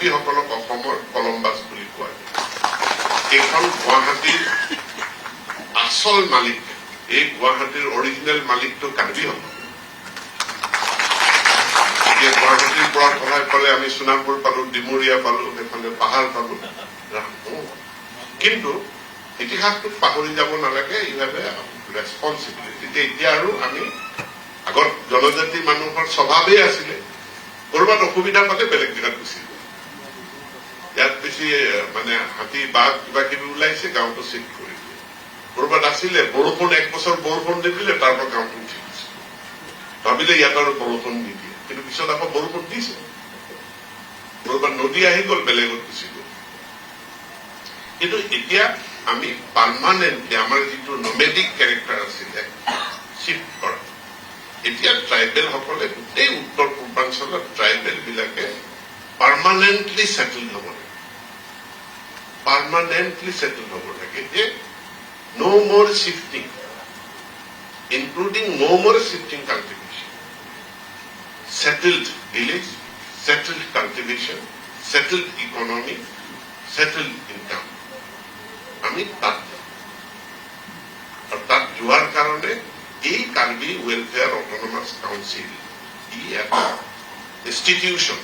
কাৰ্বিসকলক অসমৰ কলম্বাছ বুলি কোৱা যায়। এইখন গুৱাহাটীৰ আচল মালিক, এই গুৱাহাটীৰ অৰিজিনেল মালিকটো কাৰ্বিসকল। এতিয়া গুৱাহাটীৰ পৰা সহায় পালে আমি সোণাপুৰ পালো, ডিমৰীয়া পালো, সেইফালে পাহাৰ পালো। কিন্তু ইতিহাসটোক পাহৰি যাব নালাগে, ইউ হেভ এ ৰেছপনচিবিলিটি। এতিয়া আৰু আমি আগত জনজাতি মানুহৰ স্বভাৱেই আছিলে কৰবাত অসুবিধা পালে বেলেগ জেগাত গুচি যায়। ইয়াত বেছি মানে হাতী বাঘ কিবা কিবি ওলাইছে, গাঁৱটো চিফ্ট কৰি দিয়ে। কৰবাত আছিলে বৰষুণ, এক বছৰ বৰষুণ নিদিলে তাৰ পৰা গাঁৱটো উঠি গৈছে, ভাবিলে ইয়াত আৰু বৰষুণ নিদিয়ে, কিন্তু পিছত আকৌ বৰষুণ দিছে। কৰবাত নদী আহি গল, বেলেগত গুচি গল। কিন্তু এতিয়া আমি পাৰ্মানেণ্টলি আমাৰ যিটো নমেডিক কেৰেক্টাৰ আছিলে চিফ্ট কৰা, এতিয়া ট্ৰাইবেল সকলে গোটেই উত্তৰ পূৰ্বাঞ্চলত ট্ৰাইবেল বিলাকে পাৰ্মানেণ্টলি ছেটেল হব লাগে, পাৰ্মানেণ্টলি ছেটেল হব লাগে। যে নো মোৰ শিফটিং, ইনক্লুডিং নো মোৰ shifting cultivation, settled village, settled cultivation, settled economy, settled income, আমি তাত আৰু তাত যোৱাৰ কাৰণে এই কাৰ্বি ৱেলফেয়াৰ অট'নমাছ কাউন্সিল ই এটা ইনষ্টিটিউশ্যন।